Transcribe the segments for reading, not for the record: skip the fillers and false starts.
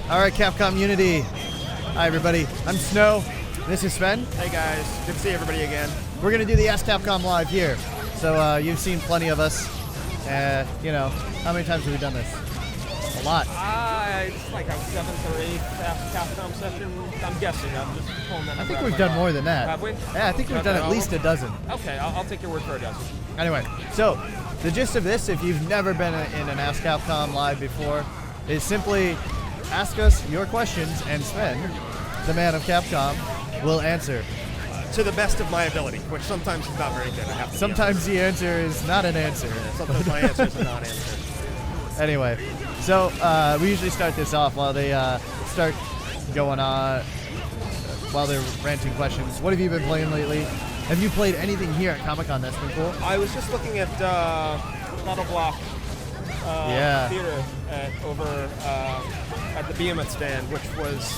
All right, Capcom Unity. Hi, everybody. I'm Snow. This is Sven. Hey, guys. Good to see everybody again. We're going to do the Ask Capcom Live here. So you've seen plenty of us. You know, how many times have we done this? A lot. It's like our 7th or 8th Ask Capcom session. I'm guessing. I'm just pulling that. I think we've done more than that. Have we? Yeah, I think we've done at least a dozen. Okay, I'll take your word for a dozen. Anyway, so the gist of this, if you've never been in an Ask Capcom Live before, is simply ask us your questions, and Sven, the man of Capcom, will answer. To the best of my ability, which sometimes is not very good. I have to Sometimes the answer is not an answer. Sometimes my answer is a non-answer. Anyway, so we usually start this off while they start going on, while they're ranting questions. What have you been playing lately? Have you played anything here at Comic-Con that's been cool? I was just looking at Battle Block Theater over at the Behemoth stand, which was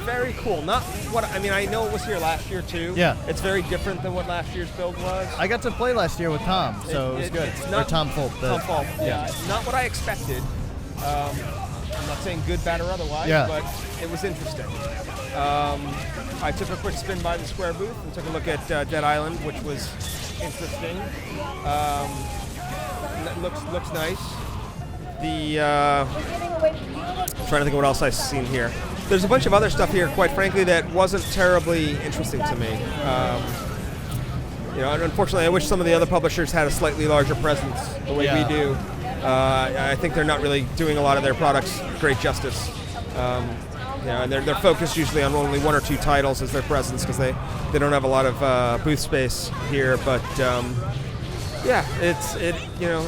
very cool. Not what I mean. I know it was here last year too. Yeah. It's very different than what last year's build was. I got to play last year with Tom, so it was good. It's not, or Tom Fulp. Tom Fulp. Yeah. Not what I expected. I'm not saying good, bad, or otherwise, but it was interesting. I took a quick spin by the Square booth and took a look at Dead Island, which was interesting. Looks nice. I'm trying to think of what else I've seen here. There's a bunch of other stuff here, quite frankly, that wasn't terribly interesting to me. You know, unfortunately, I wish some of the other publishers had a slightly larger presence the way we do. I think they're not really doing a lot of their products great justice. You know, and they're focused usually on only 1 or 2 titles as their presence because they don't have a lot of booth space here. But yeah, you know,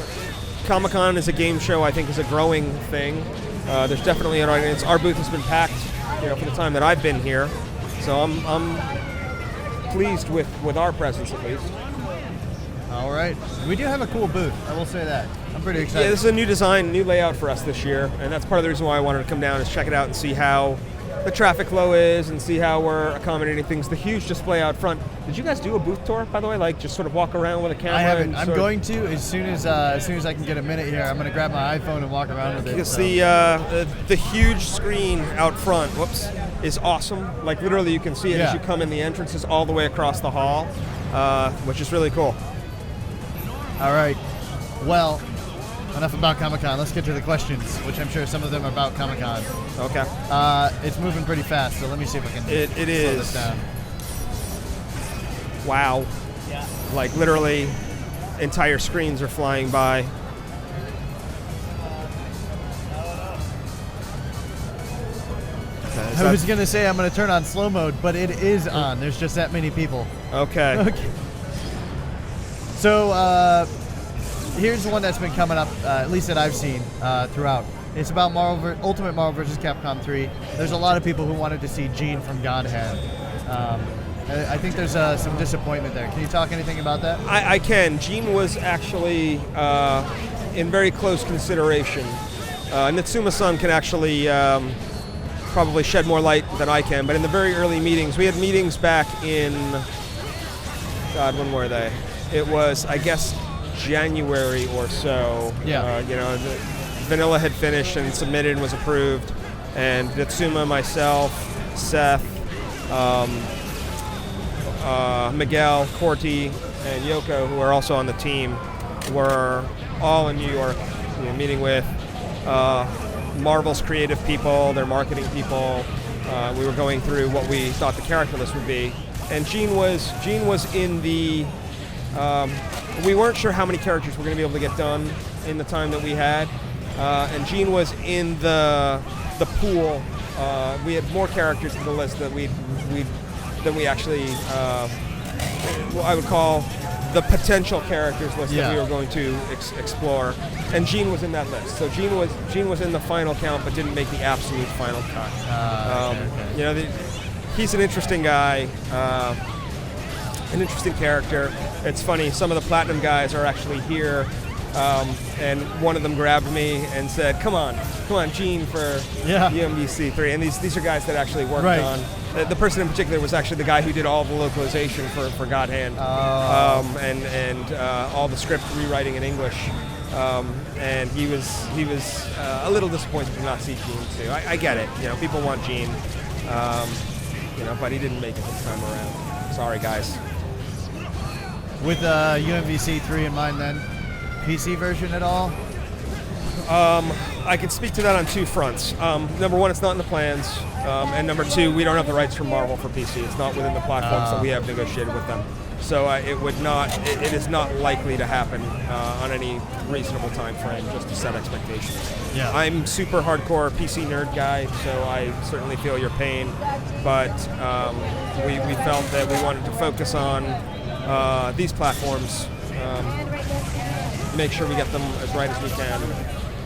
Comic-Con is a game show. I think is a growing thing. There's definitely an audience. Our booth has been packed, you know, for the time that I've been here. So I'm pleased with our presence at least. All right, we do have a cool booth. I will say that. I'm pretty excited. Yeah, this is a new design, new layout for us this year, and that's part of the reason why I wanted to come down is check it out and see how the traffic flow is and see how we're accommodating things. The huge display out front. Did you guys do a booth tour, by the way? Like just sort of walk around with a camera? I haven't. I'm going to as soon as I can get a minute here. I'm going to grab my iPhone and walk around with it. Because the huge screen out front, is awesome. Like literally, you can see it as you come in the entrances all the way across the hall, which is really cool. All right. Well, enough about Comic-Con. Let's get to the questions, which I'm sure some of them are about Comic-Con. Okay. It's moving pretty fast, so let me see if I can slow this down. Wow. Yeah. Like literally, entire screens are flying by. Okay, I was going to say I'm going to turn on slow mode, but it is on. There's just that many people. Okay. Okay. So here's the one that's been coming up, at least that I've seen throughout. It's about Ultimate Marvel vs. Capcom 3. There's a lot of people who wanted to see Jean from Godhand. I think there's some disappointment there. Can you talk anything about that? I can. Jean was actually in very close consideration. Natsuma-san can actually probably shed more light than I can, but in the very early meetings, we had meetings back in, God, when were they? It was, I guess, January or so. Yeah. You know, Vanilla had finished and submitted and was approved, and Natsuma, myself, Seth, Miguel, Corti, and Yoko, who are also on the team, were all in New York, meeting with Marvel's creative people, their marketing people. We were going through what we thought the character list would be, and Jean was in the. We weren't sure how many characters we're going to be able to get done in the time that we had, and Jean was in the pool. We had more characters in the list that we actually, I would call the potential characters list that we were going to explore, and Jean was in that list. So Jean was in the final count, but didn't make the absolute final cut. Okay. You know, he's an interesting guy. An interesting character. It's funny, some of the Platinum guys are actually here, and one of them grabbed me and said, come on, Gene for UMBC 3. And these are guys that actually worked on The person in particular was actually the guy who did all the localization for God Hand, and all the script rewriting in English. And he was a little disappointed to not see Gene too. I get it, people want Gene, but he didn't make it this time around. Sorry, guys. With UMVC 3 in mind, then PC version at all? I can speak to that on two fronts. Number one, it's not in the plans, and number two, we don't have the rights from Marvel for PC. It's not within the platforms that we have negotiated with them. So it is not likely to happen on any reasonable time frame, just to set expectations. Yeah. I'm super hardcore PC nerd guy, so I certainly feel your pain, but we felt that we wanted to focus on these platforms, make sure we get them as right as we can,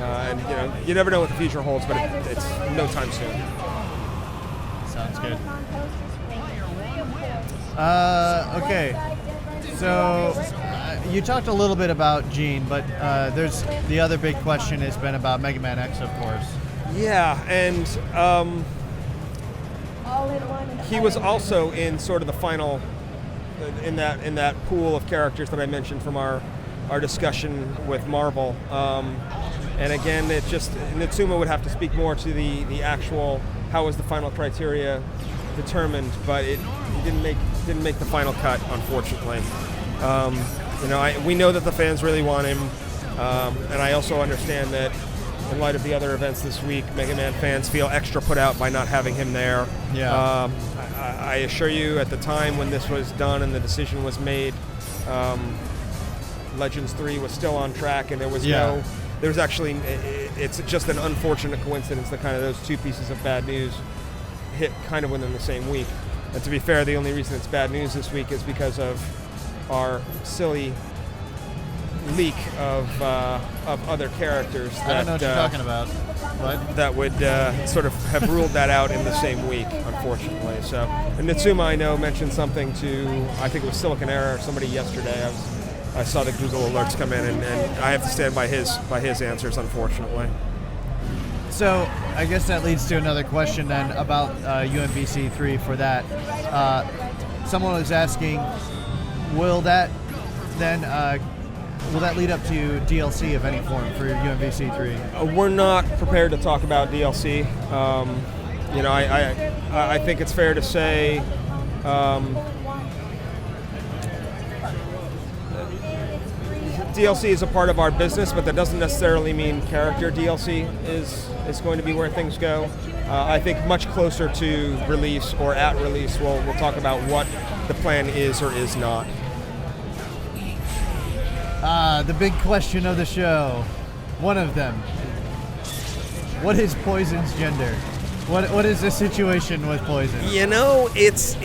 and you never know what the future holds, but it's no time soon. Sounds good. Okay, so you talked a little bit about Gene, but there's the other big question has been about Mega Man X, of course. Yeah, and he was also in sort of the final, in that pool of characters that I mentioned from our discussion with Marvel. And again, it just Natsuma would have to speak more to the actual how was the final criteria determined, but it didn't make the final cut, unfortunately. We know that the fans really want him, and I also understand that in light of the other events this week, Mega Man fans feel extra put out by not having him there. Yeah. I assure you, at the time when this was done and the decision was made, Legends 3 was still on track, and there was actually, it's just an unfortunate coincidence that kind of those two pieces of bad news hit kind of within the same week. And to be fair, the only reason it's bad news this week is because of our silly leak of other characters. I don't know what you're talking about. What? That would sort of have ruled that out in the same week, unfortunately. So, and Natsuma, I know, mentioned something to, I think it was Silicon Era or somebody yesterday. I saw the Google alerts come in, and I have to stand by his answers, unfortunately. So I guess that leads to another question then about UMVC 3 for that. Someone was asking, will that lead up to DLC of any form for UMVC 3? We're not prepared to talk about DLC. I think it's fair to say DLC is a part of our business, but that doesn't necessarily mean character DLC is going to be where things go. I think much closer to release or at release, we'll talk about what the plan is or is not. The big question of the show. One of them. What is Poison's gender? What is the situation with Poison? It's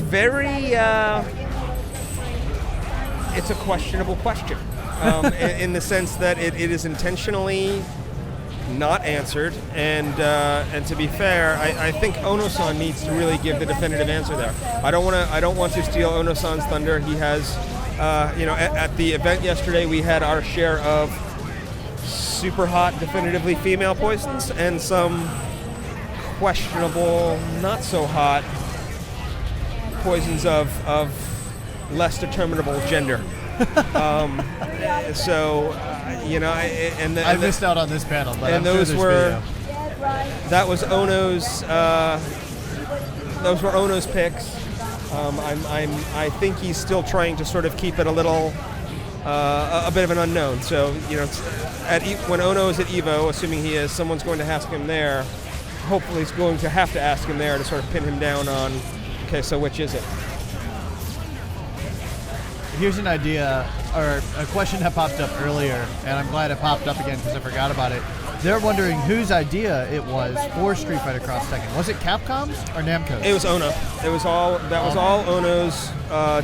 very it's a questionable question, in the sense that it is intentionally not answered, and to be fair, I think Ono-san needs to really give the definitive answer there. I don't want to steal Ono-san's thunder. He has, at the event yesterday, we had our share of super hot, definitively female poisons, and some questionable, not so hot poisons of less determinable gender. I missed out on this panel, but and I'm those sure were video. That was Ono's. Those were Ono's picks. I think he's still trying to sort of keep it a little, a bit of an unknown. So when Ono is at Evo, assuming he is, someone's going to ask him there. Hopefully, he's going to have to ask him there to sort of pin him down on. Okay, so which is it? Here's an idea, or a question that popped up earlier, and I'm glad it popped up again because I forgot about it. They're wondering whose idea it was for Street Fighter Cross Tekken. Was it Capcom's or Namco's? It was Ono. Was all Ono's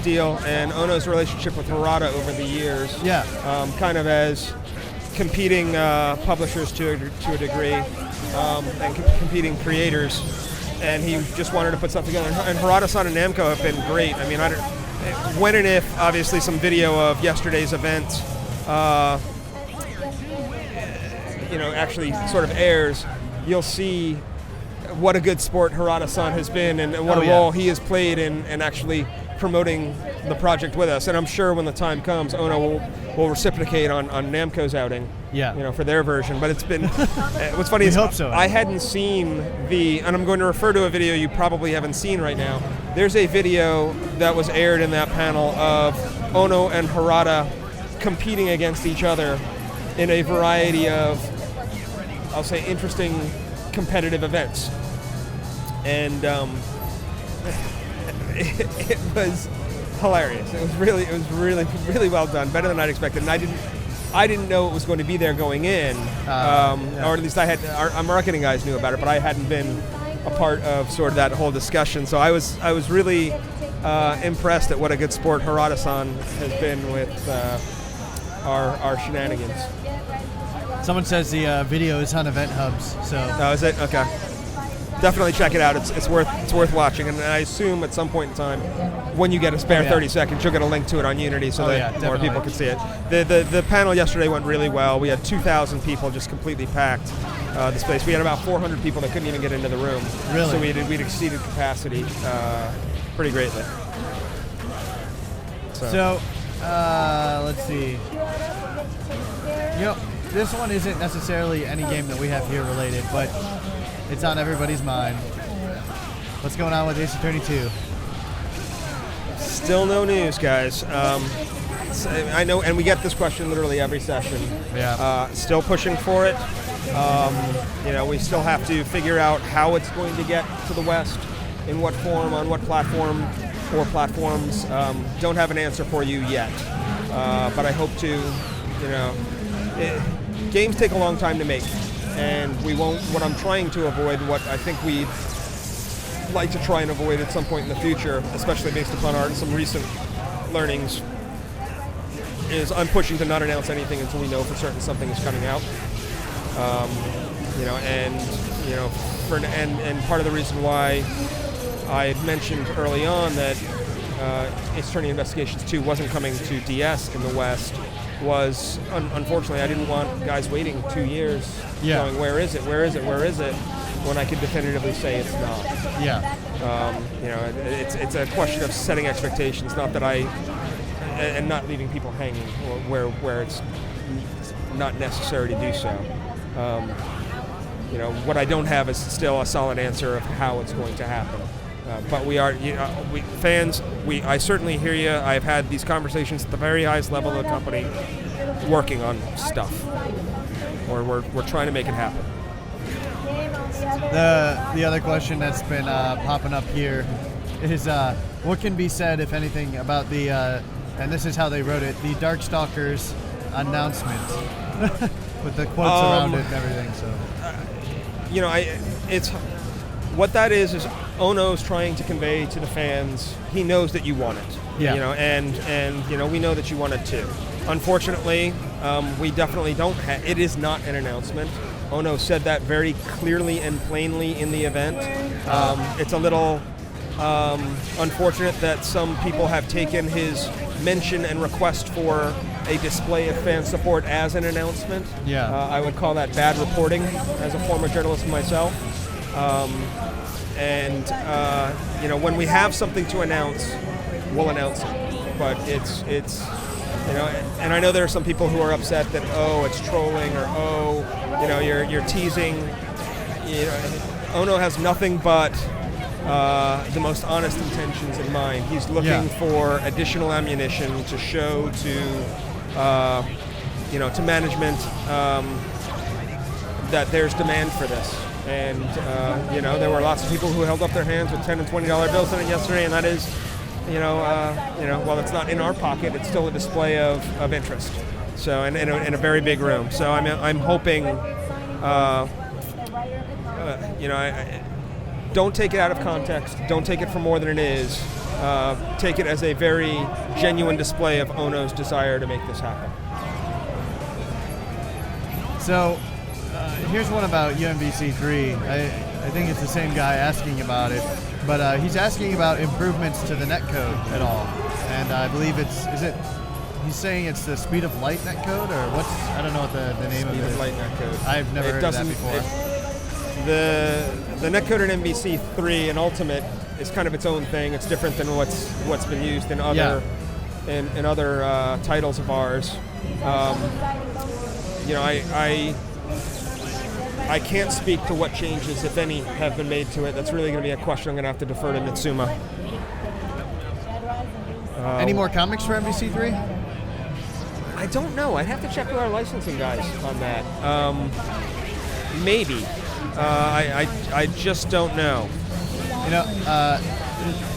deal, and Ono's relationship with Harada over the years. Yeah. Kind of as competing publishers to a degree, and competing creators, and he just wanted to put stuff together. And Harada-san and Namco have been great. I mean, when and if, obviously, some video of yesterday's event, actually sort of airs, you'll see what a good sport Harada-san has been, and what a role he has played in actually promoting the project with us. And I'm sure when the time comes, Ono will reciprocate on Namco's outing. Yeah. For their version. But it's been what's funny is hope so. I hadn't seen and I'm going to refer to a video you probably haven't seen right now. There's a video that was aired in that panel of Ono and Harada competing against each other in a variety of, I'll say, interesting competitive events. And it was hilarious. It was really well done, better than I'd expected. And I didn't know it was going to be there going in, or at least our marketing guys knew about it, but I hadn't been a part of sort of that whole discussion. So I was really impressed at what a good sport Harada-san has been with our shenanigans. Someone says the video is on Event Hubs. So. Oh, is it? Okay. Definitely check it out. It's worth watching, and I assume at some point in time, when you get a spare 30 seconds, you'll get a link to it on Unity so that more people can see it. The panel yesterday went really well. We had 2,000 people just completely packed the space. We had about 400 people that couldn't even get into the room. Really? So we'd exceeded capacity pretty greatly. So let's see. This one isn't necessarily any game that we have here related, but it's on everybody's mind. What's going on with Ace Attorney 2? Still no news, guys. I know, and we get this question literally every session. Yeah. Still pushing for it. We still have to figure out how it's going to get to the West, in what form, on what platform, or platforms. Don't have an answer for you yet, but I hope to. Games take a long time to make. And we won't, what I'm trying to avoid, what I think we'd like to try and avoid at some point in the future, especially based upon some recent learnings, is I'm pushing to not announce anything until we know for certain something is coming out. And part of the reason why I mentioned early on that Ace Attorney Investigations 2 wasn't coming to DS in the West was, unfortunately, I didn't want guys waiting 2 years going, where is it, when I could definitively say it's not. Yeah. It's a question of setting expectations, not that and not leaving people hanging where it's not necessary to do so. What I don't have is still a solid answer of how it's going to happen. But we are, fans, I certainly hear you. I've had these conversations at the very highest level of the company working on stuff. We're trying to make it happen. The other question that's been popping up here is what can be said, if anything, about the, and this is how they wrote it, the Darkstalkers Announcements, with the quotes around it and everything. So, it's what that is Ono's trying to convey to the fans. He knows that you want it. Yeah. And we know that you want it too. Unfortunately, we definitely don't it is not an announcement. Ono said that very clearly and plainly in the event. It's a little unfortunate that some people have taken his mention and request for a display of fan support as an announcement. Yeah. I would call that bad reporting as a former journalist myself. When we have something to announce, we'll announce it. But it's and I know there are some people who are upset that, it's trolling, or you're teasing. Ono has nothing but the most honest intentions in mind. He's looking for additional ammunition to show to management that there's demand for this. And there were lots of people who held up their hands with $10 and $20 bills in it yesterday, and that is, while it's not in our pocket, it's still a display of interest. So, in a very big room. So I'm hoping, don't take it out of context. Don't take it for more than it is. Take it as a very genuine display of Ono's desire to make this happen. So, here's one about UMVC 3. I think it's the same guy asking about it, but he's asking about improvements to the netcode at all. And I believe he's saying it's the speed of light netcode, or I don't know what the name of it is. Speed of light netcode. I've never heard of that before. the netcode in MVC3 and Ultimate is kind of its own thing. It's different than what's been used in other in other titles of ours. I can't speak to what changes, if any, have been made to it. That's really going to be a question I'm going to have to defer to Mitsuma. Any more comics for MVC3? I don't know. I'd have to check with our licensing guys on that. Maybe. I just don't know.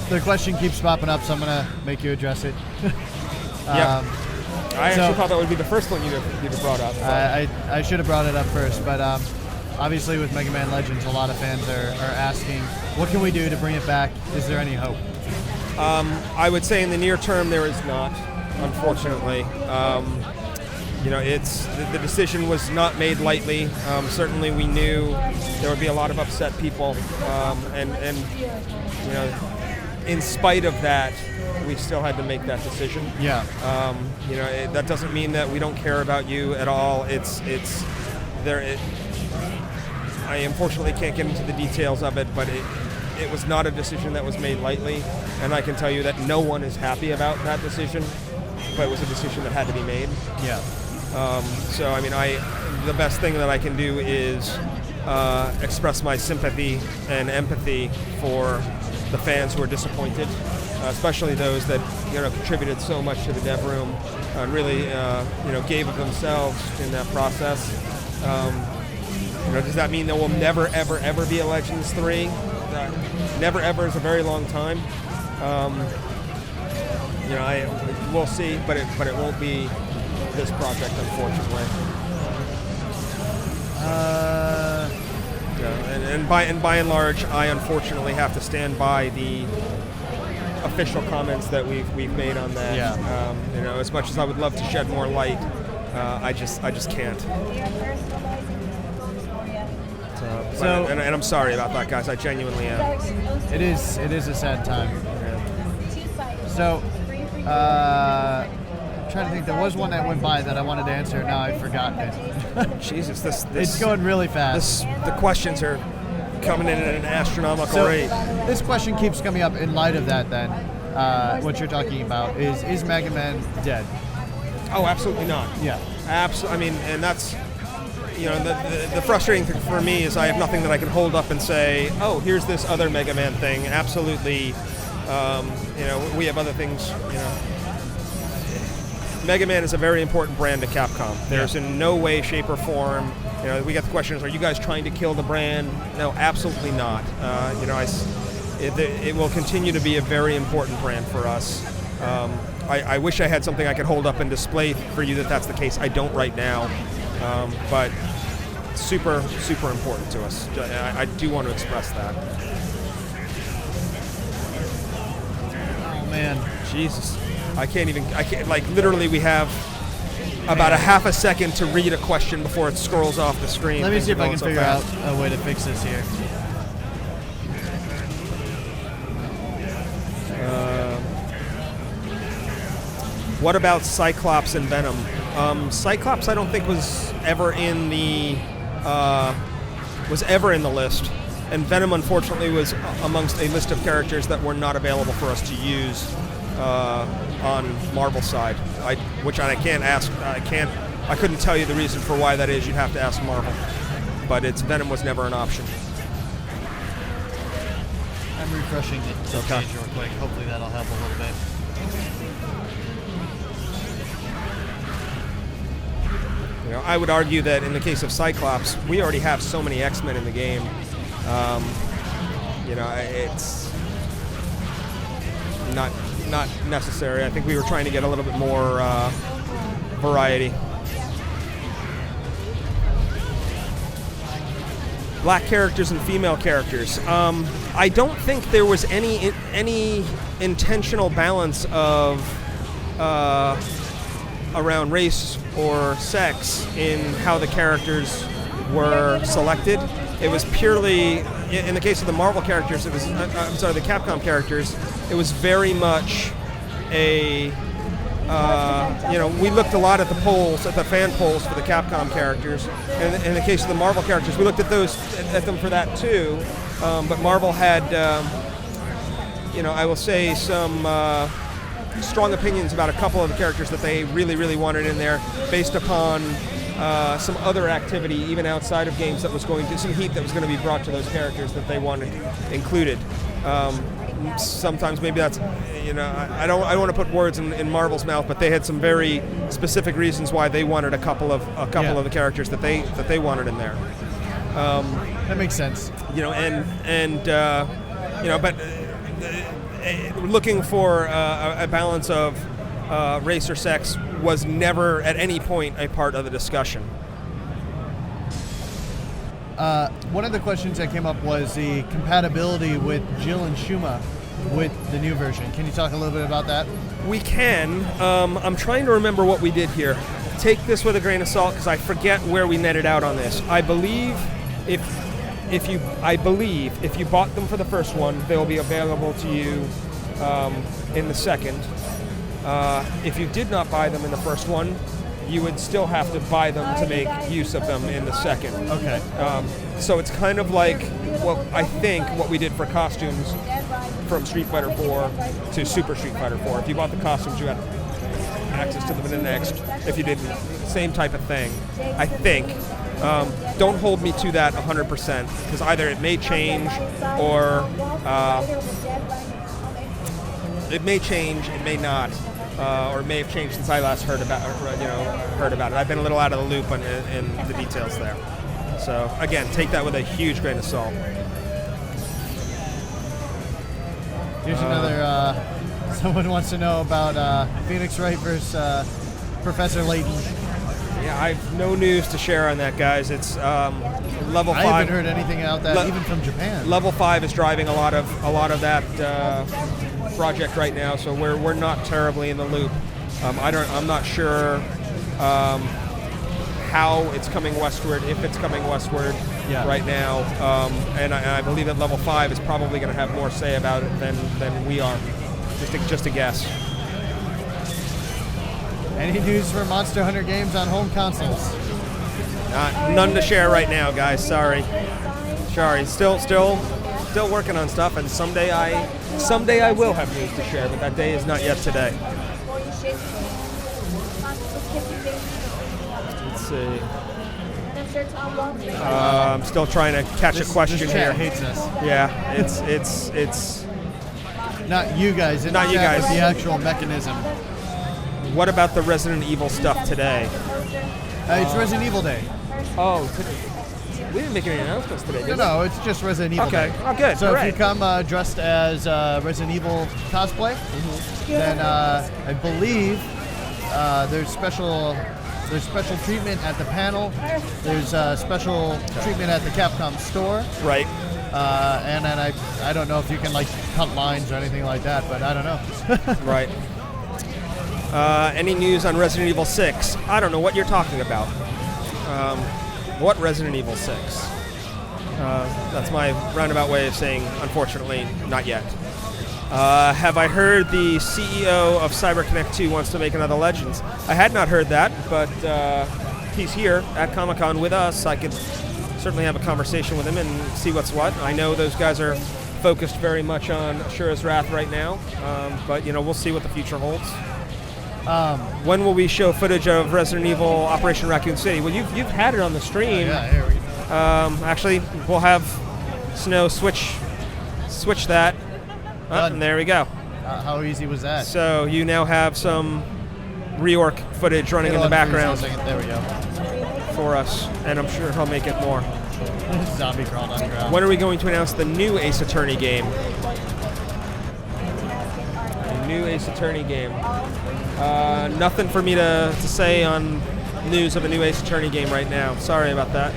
The question keeps popping up, so I'm going to make you address it. I actually thought that would be the first one you'd have brought up. I should have brought it up first, but obviously with Mega Man Legends, a lot of fans are asking, what can we do to bring it back? Is there any hope? I would say in the near term there is not, unfortunately. It's the decision was not made lightly. Certainly we knew there would be a lot of upset people, and in spite of that, we still had to make that decision. Yeah. That doesn't mean that we don't care about you at all. It's there. I unfortunately can't get into the details of it, but it was not a decision that was made lightly, and I can tell you that no one is happy about that decision, but it was a decision that had to be made. Yeah. The best thing that I can do is express my sympathy and empathy for the fans who are disappointed, especially those that contributed so much to the dev room and really gave of themselves in that process. Does that mean there will never, ever, ever be a Legends 3? Never, ever is a very long time. We'll see, but it won't be this project, unfortunately. And by and large, I unfortunately have to stand by the official comments that we've made on that. Yeah. As much as I would love to shed more light, I just can't. And I'm sorry about that, guys. I genuinely am. It is a sad time. Yeah. So, I'm trying to think. There was one that went by that I wanted to answer. Now I've forgotten it. Jesus, this it's going really fast. The questions are coming in at an astronomical rate. This question keeps coming up in light of that. Then, what you're talking about is Mega Man dead? Oh, absolutely not. Yeah. Absolutely. And that's. The frustrating thing for me is I have nothing that I can hold up and say, oh, here's this other Mega Man thing. Absolutely, we have other things. Mega Man is a very important brand to Capcom. There's in no way, shape, or form. We get the questions: are you guys trying to kill the brand? No, absolutely not. It will continue to be a very important brand for us. I wish I had something I could hold up and display for you that's the case. I don't right now. But super, super important to us. I do want to express that. Oh man, Jesus, literally we have about a half a second to read a question before it scrolls off the screen. Let me see if I can figure out a way to fix this here. What about Cyclops and Venom? Cyclops, I don't think was ever in the list, and Venom, unfortunately, was amongst a list of characters that were not available for us to use on Marvel's side. Which I can't ask. I couldn't tell you the reason for why that is. You'd have to ask Marvel. But Venom was never an option. I'm refreshing the page real quick. Hopefully that'll help a little bit. I would argue that in the case of Cyclops, we already have so many X-Men in the game. It's not necessary. I think we were trying to get a little bit more variety. Black characters and female characters. I don't think there was any intentional balance of around race or sex in how the characters were selected. It was purely, in the case of the Marvel characters, the Capcom characters, it was very much a we looked a lot at the polls, at the fan polls for the Capcom characters. And in the case of the Marvel characters, we looked at them for that too. But Marvel had, I will say, some strong opinions about a couple of the characters that they really, really wanted in there, based upon some other activity, even outside of games, some heat that was going to be brought to those characters that they wanted included. Sometimes maybe that's, I don't want to put words in Marvel's mouth, but they had some very specific reasons why they wanted a couple of the characters that they wanted in there. That makes sense. But looking for a balance of race or sex was never at any point a part of the discussion. One of the questions that came up was the compatibility with Jill and Shuma with the new version. Can you talk a little bit about that? We can. I'm trying to remember what we did here. Take this with a grain of salt because I forget where we netted out on this. I believe if you bought them for the first one, they'll be available to you in the second. If you did not buy them in the first one, you would still have to buy them to make use of them in the second. Okay. So it's kind of like, I think what we did for costumes from Street Fighter 4 to Super Street Fighter 4. If you bought the costumes, you had access to them in the next. If you didn't, same type of thing. I think. Don't hold me to that 100%, because either it may change or it may change, it may not. Or it may have changed since I last heard about it. I've been a little out of the loop in the details there. So again, take that with a huge grain of salt. Here's another. Someone wants to know about Phoenix Wright versus Professor Layton. Yeah, I've no news to share on that, guys. It's level 5. I haven't heard anything about that, even from Japan. Level 5 is driving a lot of that project right now, so we're not terribly in the loop. I'm not sure how it's coming westward, if it's coming westward right now, and I believe that level 5 is probably going to have more say about it than we are. Just a guess. Any news for Monster Hunter games on home consoles? None to share right now, guys. Sorry. Still working on stuff, and someday I will have news to share, but that day is not yet today. Let's see. I'm still trying to catch a question this here. Chat hates us. Yeah, it's not you guys. Not you guys. The actual mechanism. What about the Resident Evil stuff today? It's Resident Evil Day. Oh, we didn't make any announcements today, did we? No, it's just Resident Evil Day. Oh, good. So Hooray. if you come dressed as Resident Evil cosplay, then I believe there's special treatment at the panel. There's special treatment at the Capcom store. Right. And then I don't know if you can cut lines or anything like that, but I don't know. Right. Any news on Resident Evil 6? I don't know what you're talking about. What Resident Evil 6? That's my roundabout way of saying, unfortunately, not yet. Have I heard the CEO of CyberConnect 2 wants to make another Legends? I had not heard that, but he's here at Comic-Con with us. I could certainly have a conversation with him and see what's what. I know those guys are focused very much on Ashura's Wrath right now, but we'll see what the future holds. When will we show footage of Resident Evil Operation Raccoon City? Well, you've had it on the stream. Yeah, here we go. Actually, we'll have Snow switch that. And there we go. How easy was that? So you now have some reorg footage running in the background There we go. for us, and I'm sure he'll make it more. Zombie crawled on the ground. When are we going to announce the new Ace Attorney game? The new Ace Attorney game. Nothing for me to say on news of a new Ace Attorney game right now. Sorry about that.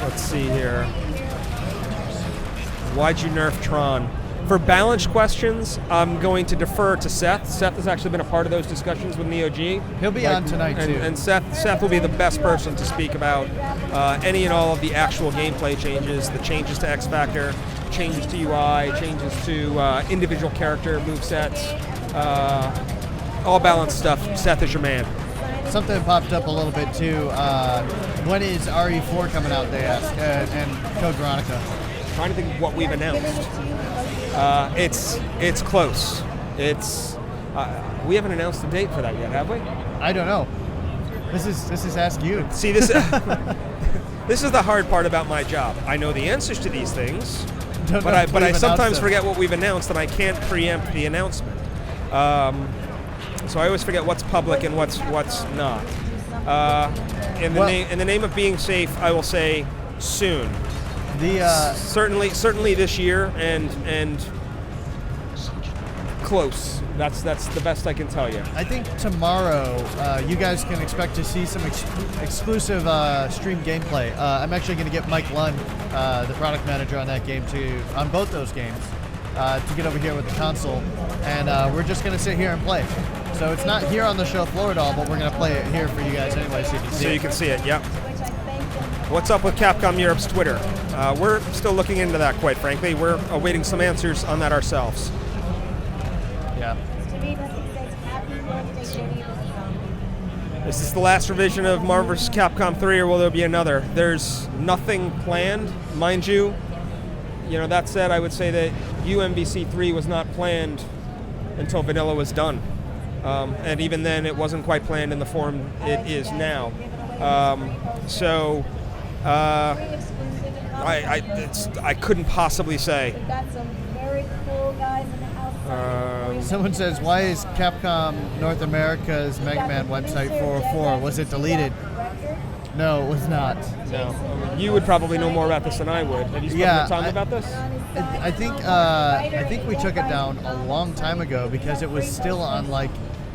Let's see here. Why'd you nerf Tron? For balance questions, I'm going to defer to Seth. Seth has actually been a part of those discussions with Neo G. He'll be on tonight too. And Seth will be the best person to speak about any and all of the actual gameplay changes, the changes to X Factor, changes to UI, changes to individual character movesets, all balanced stuff. Seth is your man. Something popped up a little bit too. When is RE4 coming out, they asked, and Code Veronica. Trying to think of what we've announced. It's close. We haven't announced the date for that yet, have we? I don't know. This is Ask You. See, this this is the hard part about my job. I know the answers to these things, but I sometimes forget what we've announced, and I can't preempt the announcement. So I always forget what's public and what's not. In the name of being safe, I will say soon. Certainly this year and close. That's the best I can tell you. I think tomorrow you guys can expect to see some exclusive stream gameplay. I'm actually going to get Mike Lund, the product manager on that game, on both those games, to get over here with the console, and we're just going to sit here and play. So it's not here on the show floor at all, but we're going to play it here for you guys anyway, so you can see it. So you can see it. Yep. What's up with Capcom Europe's Twitter? We're still looking into that, quite frankly. We're awaiting some answers on that ourselves. Yeah. Is this the last revision of Marvel vs. Capcom 3, or will there be another? There's nothing planned, mind you. That said, I would say that UMVC 3 was not planned until Vanilla was done. And even then, it wasn't quite planned in the form it is now. I couldn't possibly say. Someone says, why is Capcom North America's Mega Man website 404? Was it deleted? No, it was not. No. You would probably know more about this than I would. Have you spent time about this? I think we took it down a long time ago because it was still on like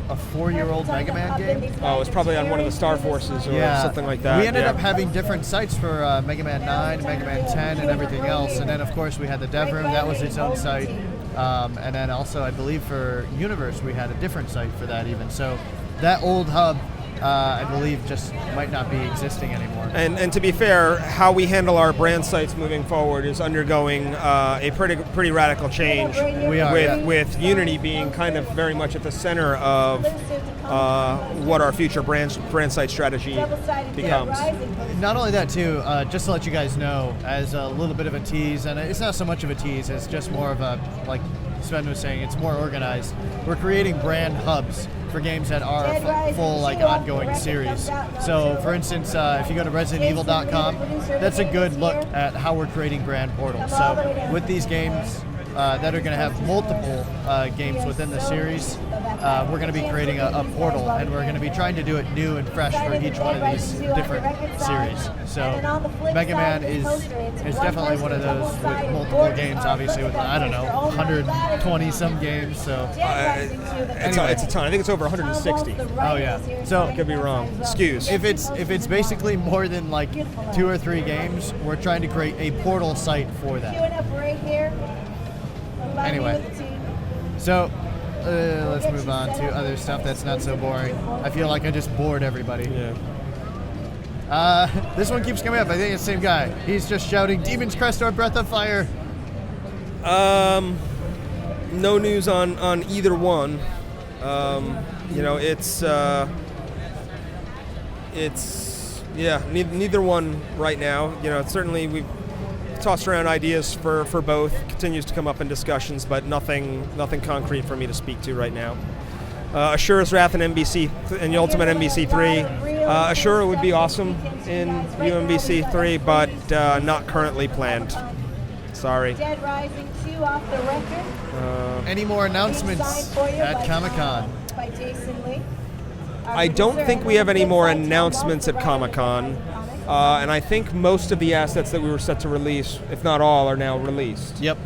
a 4-year-old Mega Man game. Oh, it was probably on one of the Star Forces or something like that. We ended up having different sites for Mega Man 9, Mega Man 10, and everything else. And then, of course, we had the Dev Room. That was its own site. And then also, I believe, for Universe, we had a different site for that even. So that old hub, I believe, just might not be existing anymore. And to be fair, how we handle our brand sites moving forward is undergoing a pretty radical change. We are, with Unity being kind of very much at the center of what our future brand site strategy becomes. Not only that too, just to let you guys know, as a little bit of a tease, and it's not so much of a tease, it's just more of a, like Sven was saying, it's more organized. We're creating brand hubs for games that are a full ongoing series. So for instance, if you go to ResidentEvil.com, that's a good look at how we're creating brand portals. So with these games that are going to have multiple games within the series, we're going to be creating a portal, and we're going to be trying to do it new and fresh for each one of these different series. So Mega Man is definitely one of those with multiple games, obviously with, 120 some games. So it's a ton. I think it's over 160. Oh yeah. So I could be wrong. Excuse. If it's basically more than 2 or 3 games, we're trying to create a portal site for that. Anyway, so let's move on to other stuff that's not so boring. I feel like I just bored everybody. Yeah. This one keeps coming up. I think it's the same guy. He's just shouting, Demon's Crest or Breath of Fire. No news on either one. Neither one right now. Certainly we've tossed around ideas for both. Continues to come up in discussions, but nothing concrete for me to speak to right now. Ashura's Wrath and MBC and the Ultimate MBC 3. Ashura would be awesome in UMBC 3, but not currently planned. Sorry. Dead Rising 2 off the record. Any more announcements at Comic-Con? By Jason Lee. I don't think we have any more announcements at Comic-Con. And I think most of the assets that we were set to release, if not all, are now released. Yep.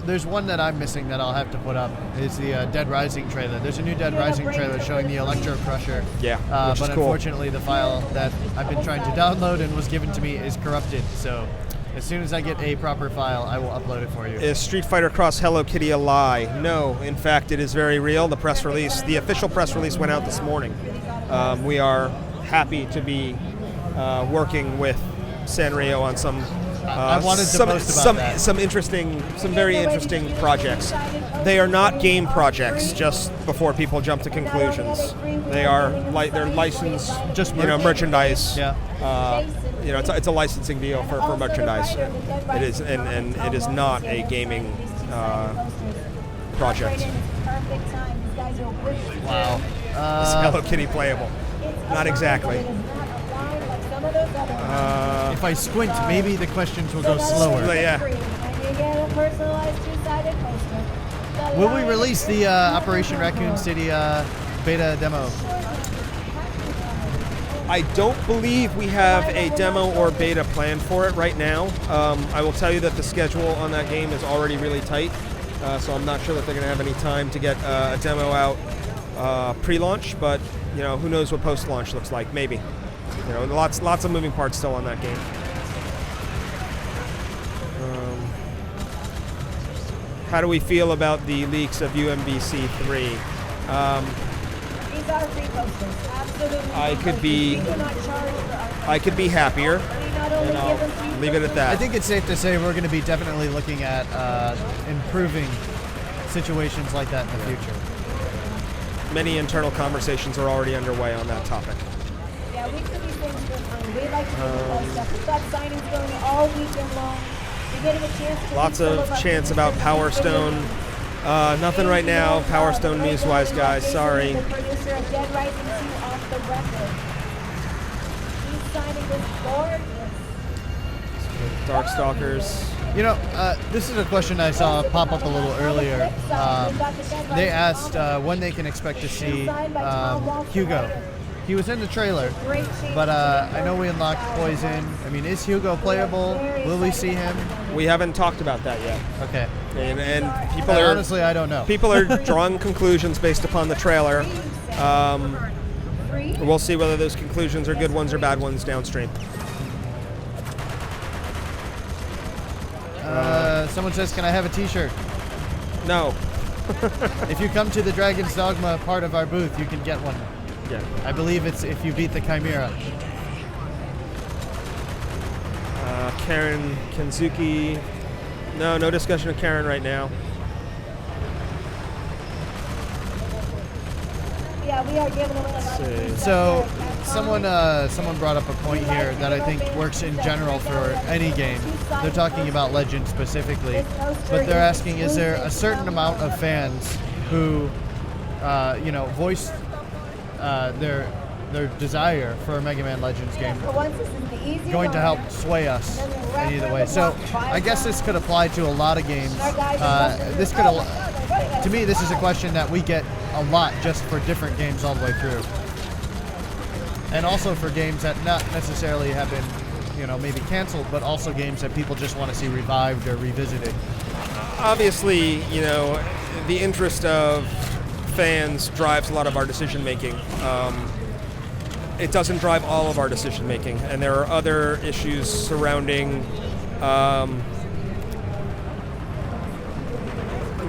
There's one that I'm missing that I'll have to put up. Is the Dead Rising trailer. There's a new Dead Rising trailer showing the Electro Crusher. Yeah, but is cool. Unfortunately, the file that I've been trying to download and was given to me is corrupted. So As soon as I get a proper file, I will upload it for you. Is Street Fighter Cross Hello Kitty a lie? No, in fact, it is very real. The press release, the official press release went out this morning. We are happy to be working with Sanrio on some I wanted to post about that. some very interesting projects. They are not game projects. Just before people jump to conclusions, they're licensed, just merchandise. Yeah. It's a licensing deal for merchandise. It is, and it is not a gaming project. Wow. It's Hello Kitty playable. Not exactly. If I squint, maybe the questions will go slower. Yeah. Will we release the Operation Raccoon City beta demo? I don't believe we have a demo or beta planned for it right now. I will tell you that the schedule on that game is already really tight, so I'm not sure that they're going to have any time to get a demo out pre-launch, but who knows what post-launch looks like, maybe. Lots of moving parts still on that game. How do we feel about the leaks of UMBC 3? These are free posters. Absolutely. I could be happier, and I'll leave it at that. I think it's safe to say we're going to be definitely looking at improving situations like that in the future. Many internal conversations are already underway on that topic. Yeah, we could do things differently. We like to do the best stuff. We've got signings going all weekend long. You're getting a chance to Lots of chants about Power Stone. Nothing right now, Power Stone news-wise, guys. Sorry. The producer of Dead Rising 2 off the record. He's signing this gorgeous. Darkstalkers. This is a question I saw pop up a little earlier. They asked when they can expect to see Hugo. He was in the trailer, but I know we unlocked Poison. I mean, is Hugo playable? Will we see him? We haven't talked about that yet. Okay. And people are honestly, I don't know. People are drawing conclusions based upon the trailer. We'll see whether those conclusions are good ones or bad ones downstream. Someone says, can I have a t-shirt? No. If you come to the Dragon's Dogma part of our booth, you can get one. Yeah. I believe it's if you beat the Chimera. Karen Kenzuki. No discussion of Karen right now. Yeah, we are giving away. So, someone brought up a point here that I think works in general for any game. They're talking about Legend specifically, but they're asking, is there a certain amount of fans who, voice their desire for a Mega Man Legends game going to help sway us in either way? So, I guess this could apply to a lot of games. To me, this is a question that we get a lot just for different games all the way through. And also for games that not necessarily have been, maybe canceled, but also games that people just want to see revived or revisited. Obviously, the interest of fans drives a lot of our decision making. It doesn't drive all of our decision making, and there are other issues surrounding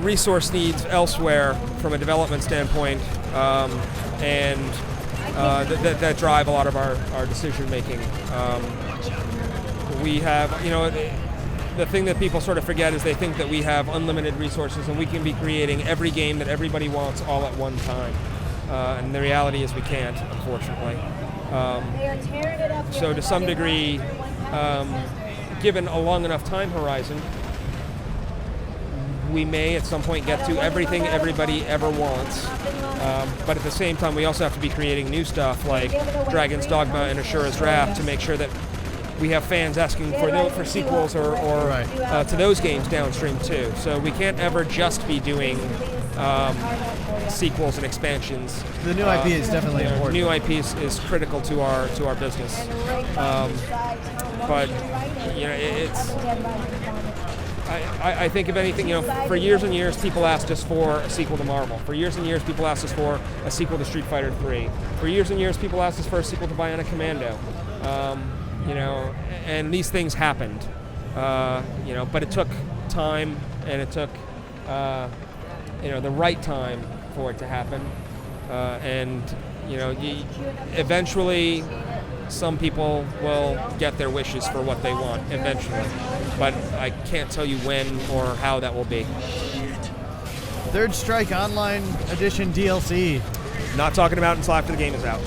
resource needs elsewhere from a development standpoint, and that drive a lot of our decision making. We have, the thing that people sort of forget is they think that we have unlimited resources and we can be creating every game that everybody wants all at one time. And the reality is we can't, unfortunately. So to some degree, given a long enough time horizon, we may at some point get to everything everybody ever wants. But at the same time, we also have to be creating new stuff like Dragon's Dogma and Ashura's Wrath to make sure that we have fans asking for sequels or to those games downstream too. So we can't ever just be doing sequels and expansions. The new IP is definitely important. New IP is critical to our business. But it's. I think if anything, for years and years, people asked us for a sequel to Marvel. For years and years, people asked us for a sequel to Street Fighter 3. For years and years, people asked us for a sequel to Bionic Commando. And these things happened. But it took time, and it took the right time for it to happen, eventually some people will get their wishes for what they want eventually, but I can't tell you when or how that will be. Third Strike Online Edition DLC. Not talking about until after the game is out.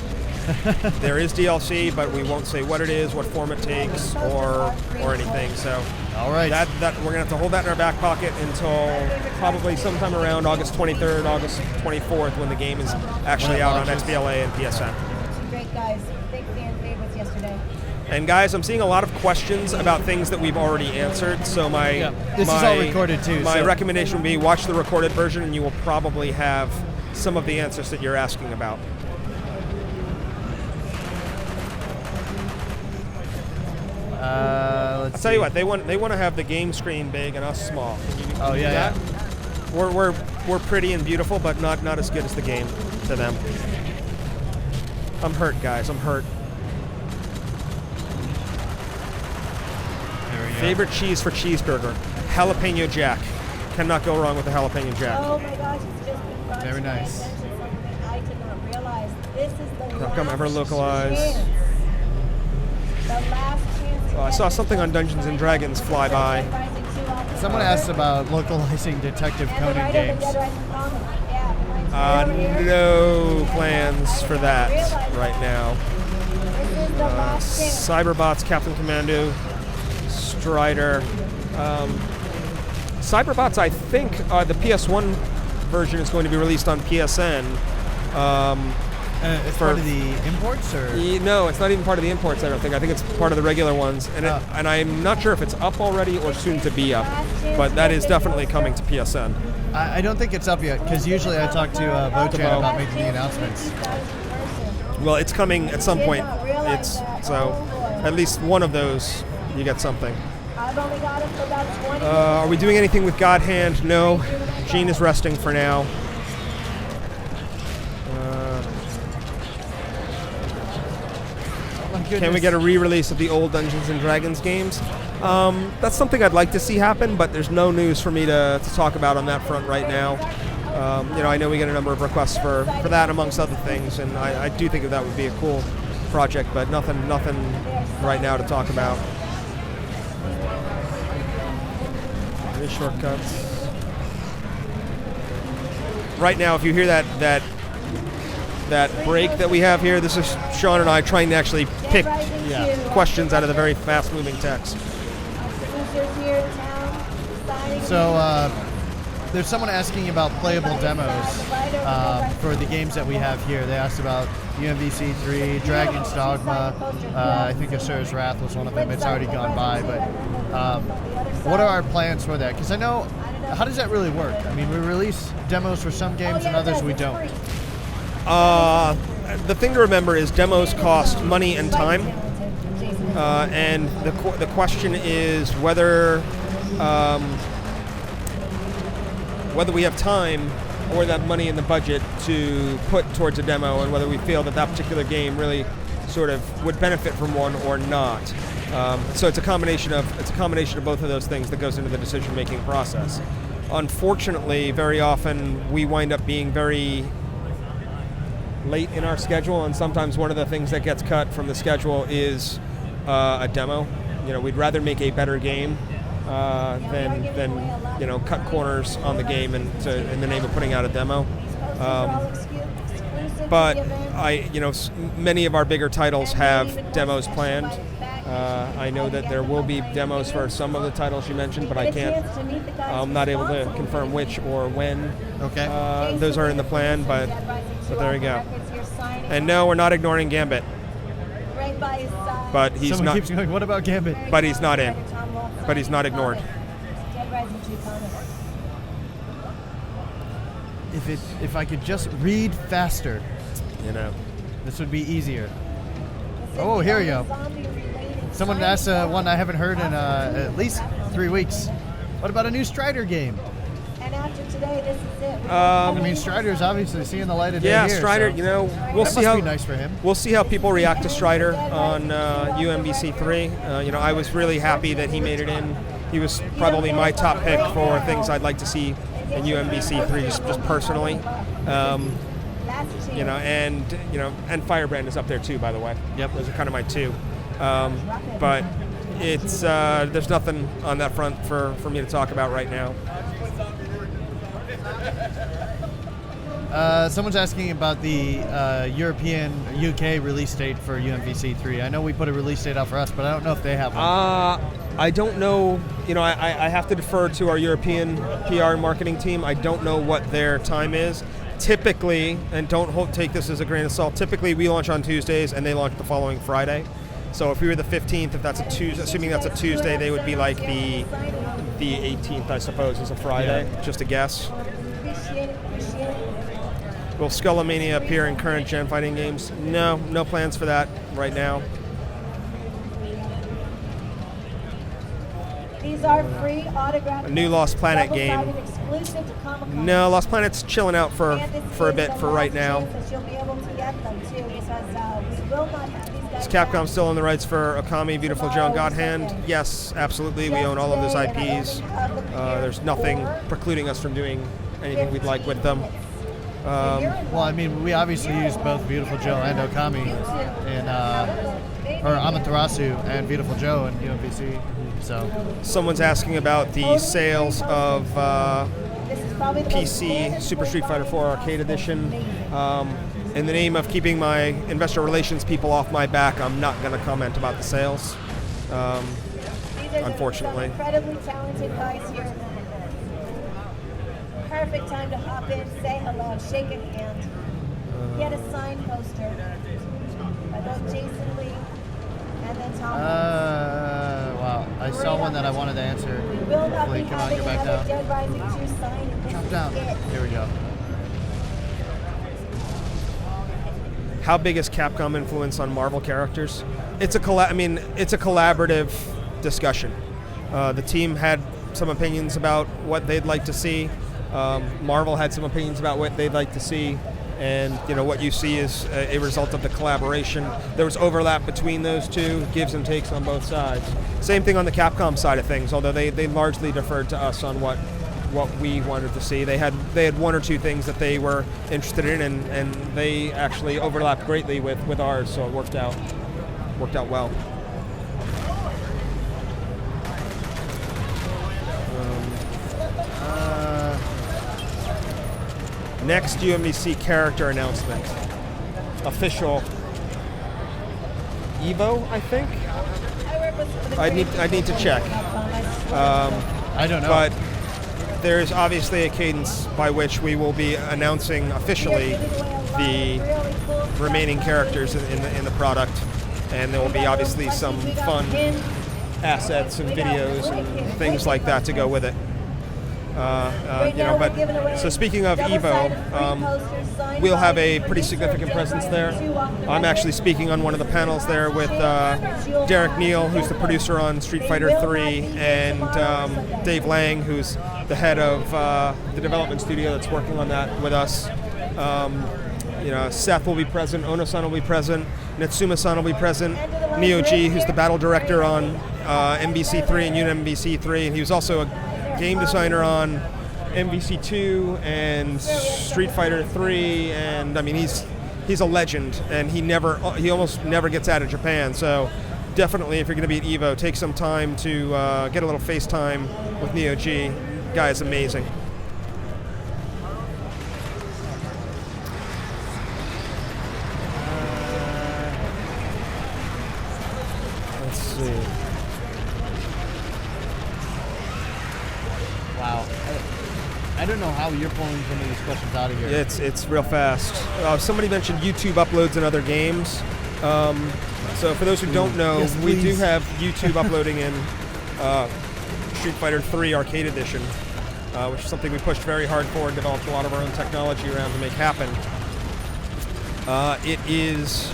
There is DLC, but we won't say what it is, what form it takes, or anything. So, all right, that we're gonna have to hold that in our back pocket until probably sometime around August 23rd, August 24th, when the game is actually out on XBLA and PSN. Great guys, big fan favorites yesterday. And guys, I'm seeing a lot of questions about things that we've already answered. So this is all recorded too. My recommendation would be watch the recorded version, and you will probably have some of the answers that you're asking about. I'll tell you what, they want to have the game screen big and us small. Can you do yeah. that? We're pretty and beautiful, but not as good as the game to them. I'm hurt, guys. I'm hurt. There we go. Favorite cheese for cheeseburger? Jalapeno Jack. Cannot go wrong with the jalapeno Jack. Oh my gosh, it's just been brought Very to my nice. attention, something I did not realize. This is the Capcom last ever localized. chance. The last chance. I saw something on Dungeons and Dragons fly by. Someone asked about localizing Detective Conan games. No plans for that right now. Cyberbots, Captain Commando, Strider. Cyberbots, I think the PS1 version is going to be released on PSN. It's part of the imports, or? No, it's not even part of the imports, I don't think. I think it's part of the regular ones. And and I'm not sure if it's up already or soon to be up. But that is definitely coming to PSN. I don't think it's up yet, because usually I talk to Bochan about making the announcements. Well, it's coming at some point. So at least one of those, you get something. Are we doing anything with God Hand? No. Gene is resting for now. Can we get a re-release of the old Dungeons and Dragons games? That's something I'd like to see happen, but there's no news for me to talk about on that front right now. I know we get a number of requests for that, amongst other things, and I do think that would be a cool project, but nothing right now to talk about. Any shortcuts? Right now, if you hear that break that we have here, this is Sean and I trying to actually pick questions out of the very fast-moving text. So there's someone asking about playable demos for the games that we have here. They asked about UMVC 3, Dragon's Dogma, I think Asura's Wrath was one of them. It's already gone by, but what are our plans for that? Because I know, how does that really work? I mean, we release demos for some games and others we don't. The thing to remember is demos cost money and time, and the question is whether we have time or that money in the budget to put towards a demo, and whether we feel that particular game really sort of would benefit from one or not. So it's a combination of both of those things that goes into the decision-making process. Unfortunately, very often we wind up being very late in our schedule, and sometimes one of the things that gets cut from the schedule is a demo. We'd rather make a better game than cut corners on the game in the name of putting out a demo. But many of our bigger titles have demos planned. I know that there will be demos for some of the titles you mentioned, but I'm not able to confirm which or when. Okay. Those are in the plan, but there we go. And no, we're not ignoring Gambit. But he's Someone not. keeps going, what about Gambit? But he's not in. But he's not ignored. If I could just read faster, this would be easier. Oh, here we go. Someone asked one I haven't heard in at least 3 weeks. What about a new Strider game? And after today, this is it. I mean, Strider's obviously seeing the light of day Yeah, here, Strider. so You know, we'll that see must how be nice for him. we'll see how people react to Strider on UMBC3. You know, I was really happy that he made it in. He was probably my top pick for things I'd like to see in UMBC3, just personally. You know, and Firebrand is up there too, by the way. Yep. Those are kind of my two. But it's there's nothing on that front for me to talk about right now. Someone's asking about the European UK release date for UMVC3. I know we put a release date out for us, but I don't know if they have one. I don't know. You know, I have to defer to our European PR and marketing team. I don't know what their time is. Typically, and don't take this as a grain of salt, typically we launch on Tuesdays and they launch the following Friday. So if we were the 15th, if that's a Tuesday, assuming that's a Tuesday, they would be like the 18th, I suppose, is a Friday. Yeah. Just a guess. Will Skullomania appear in current gen fighting games? No plans for that right now. These are free autographed. A new Lost Planet game. Exclusive to Comic-Con. No, Lost Planet's chilling out for a bit for right now. You'll be able to get them too, because we will not have these guys. Is Capcom still on the rights for Okami, Beautiful Joe, and God Hand? Yes, absolutely. We own all of those IPs. There's nothing precluding us from doing anything we'd like with them. Well, I mean, we obviously use both Beautiful Joe and Okami in, or Amaterasu and Beautiful Joe in UMVC. So someone's asking about the sales of PC Super Street Fighter 4 Arcade Edition. In the name of keeping my investor relations people off my back, I'm not going to comment about the sales, unfortunately. Incredibly talented guys here. Perfect time to hop in, say hello, shake a hand. Get a signed poster by both Jason Lee and then Tom. Wow. I saw one that I wanted to answer. We will not be Come on, having get back another down. Dead Rising 2 sign. Jump down. Here we go. How big is Capcom influence on Marvel characters? It's a collaborative discussion. The team had some opinions about what they'd like to see. Marvel had some opinions about what they'd like to see, and you know what you see is a result of the collaboration. There was overlap between those two, gives and takes on both sides. Same thing on the Capcom side of things, although they largely deferred to us on what we wanted to see. They had one or two things that they were interested in, and they actually overlapped greatly with ours, so it worked out well. Next UMBC character announcement. Official Evo, I think? I need to check. I don't know. But there's obviously a cadence by which we will be announcing officially the remaining characters in the product, and there will be obviously some fun assets and videos and things like that to go with it. So speaking of Evo, we'll have a pretty significant presence there. I'm actually speaking on one of the panels there with Derek Neal, who's the producer on Street Fighter 3, and Dave Lang, who's the head of the development studio that's working on that with us. Seth will be present, Ono-san will be present, Natsuma-san will be present, Neo G, who's the battle director on MBC3 and UMBC3, and he was also a game designer on MVC2 and Street Fighter 3, and I mean he's a legend, and he almost never gets out of Japan. So definitely, if you're going to be at Evo, take some time to get a little FaceTime with Neo G. Guy is amazing. Let's see. Wow. I don't know how you're pulling some of these questions out of here. It's real fast. Somebody mentioned YouTube uploads in other games. So for those who don't know, yes, we do have YouTube uploading in Street Fighter 3 Arcade Edition, which is something we pushed very hard for and developed a lot of our own technology around to make happen. It is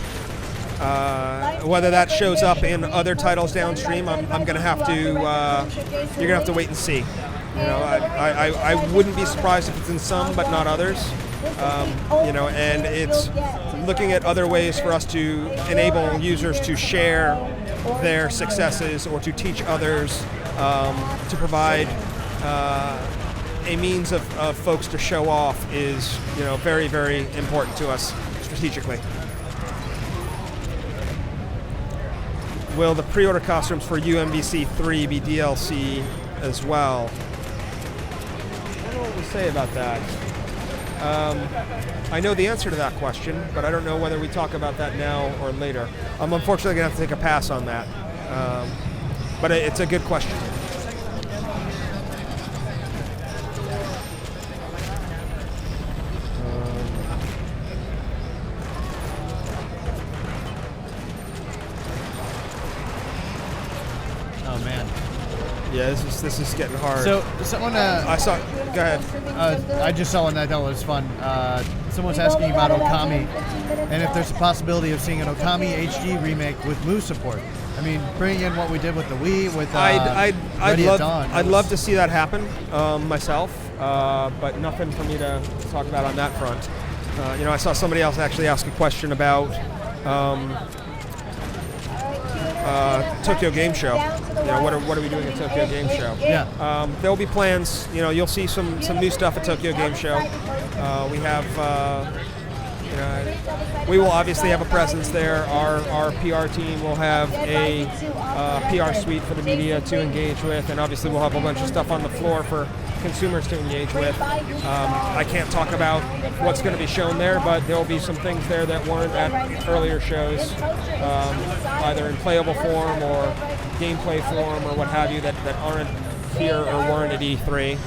whether that shows up in other titles downstream. I'm going to have to. You're going to have to wait and see. You know, I wouldn't be surprised if it's in some, but not others. You know, and it's looking at other ways for us to enable users to share their successes or to teach others, to provide a means of folks to show off is, you know, very, very important to us strategically. Will the pre-order costumes for UMBC 3 be DLC as well? I don't know what to say about that. I know the answer to that question, but I don't know whether we talk about that now or later. I'm unfortunately going to have to take a pass on that. But it's a good question. Oh man. Yeah, this is getting hard. So someone, I saw. Go ahead. I just saw one that I thought was fun. Someone's asking about Okami, and if there's a possibility of seeing an Okami HD remake with Mu support. I mean, bringing in what we did with the Wii, with Ready at Dawn. I'd love to see that happen myself, but nothing for me to talk about on that front. You know, I saw somebody else actually ask a question about Tokyo Game Show. You know, what are we doing at Tokyo Game Show? Yeah. There'll be plans. You know, you'll see some new stuff at Tokyo Game Show. We have, you know, we will obviously have a presence there. Our PR team will have a PR suite for the media to engage with, and obviously we'll have a bunch of stuff on the floor for consumers to engage with. I can't talk about what's going to be shown there, but there will be some things there that weren't at earlier shows, either in playable form or gameplay form or what have you, that aren't here or weren't at E3.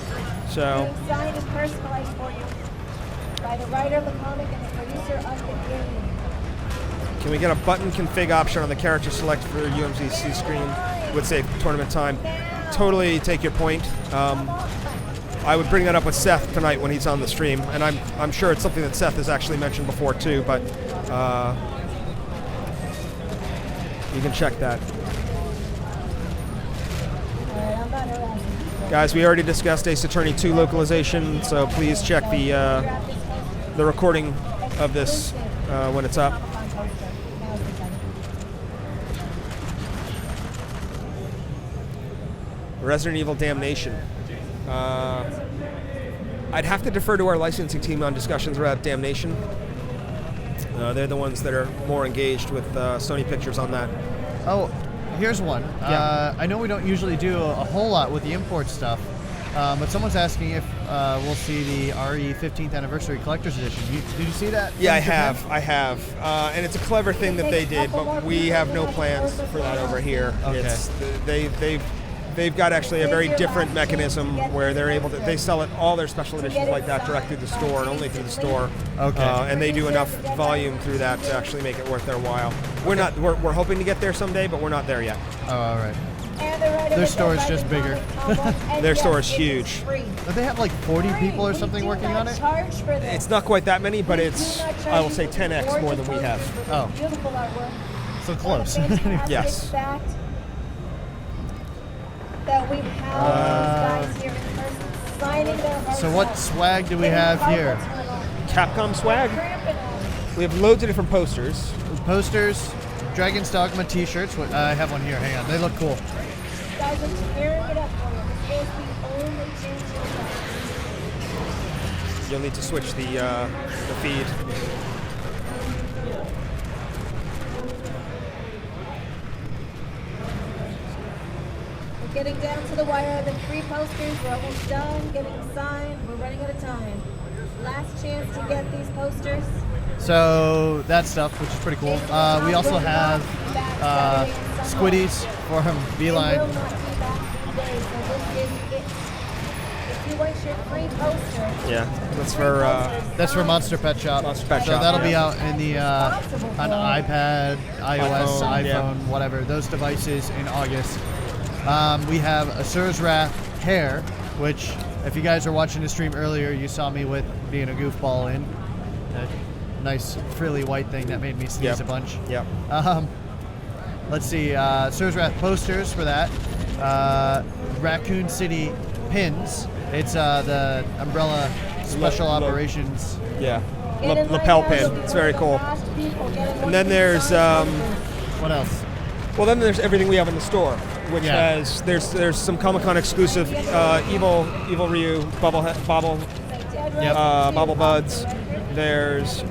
So. Designed and personalized for you by the writer of the comic and the producer of the game. Can we get a button config option on the character select for UMCC screen? Would save tournament time. Totally take your point. I would bring that up with Seth tonight when he's on the stream, and I'm sure it's something that Seth has actually mentioned before too, but you can check that. Guys, we already discussed Ace Attorney 2 localization, so please check the recording of this when it's up. Resident Evil Damnation. I'd have to defer to our licensing team on discussions about Damnation. They're the ones that are more engaged with Sony Pictures on that. Oh, here's one. Yeah. I know we don't usually do a whole lot with the import stuff, but someone's asking if we'll see the RE 15th Anniversary Collector's Edition. Did you see that? Yeah, I have. And it's a clever thing that they did, but we have no plans for that over here. Okay. They've got actually a very different mechanism where they're able to, they sell it, all their special editions like that direct through the store and only through the store. Okay. And they do enough volume through that to actually make it worth their while. We're hoping to get there someday, but we're not there yet. Oh, all right. Their store is just bigger. Their store is huge. But they have like 40 people or something working on it? It's not quite that many, but it's, I will say, 10x more than we have. Oh. So close. Yes. That we have these guys here in person signing their hearts So what out. swag do we have here? Capcom swag? We have loads of different posters. Posters, Dragon's Dogma t-shirts. I have one here. Hang on. They look cool. Guys, I'm tearing it up for you. This is the only change you'll get. You'll need to switch the feed. Getting down to the wire. The 3 posters, we're almost done getting them signed. We're running out of time. Last chance to get these posters. So that stuff, which is pretty cool. We also have Squiddies from Beeline. It will not be back today, so this is it. If you want your free poster, Yeah, That's for Monster Pet Shop. Monster Pet so Shop, that'll be yeah. out in the on iPad, iOS, iPhone, whatever those devices in August. We have Asura's Wrath hair, which if you guys are watching the stream earlier, you saw me with being a goofball in. A nice frilly white thing that made me sneeze a bunch. Yep. Let's see, Asura's Wrath posters for that. Raccoon City pins. It's the Umbrella Special Operations. Yeah, lapel pin. It's very cool. And then there's What else? well, then there's everything we have in the store, which Yeah. has there's some Comic-Con exclusive Evil Ryu bobble buds. There's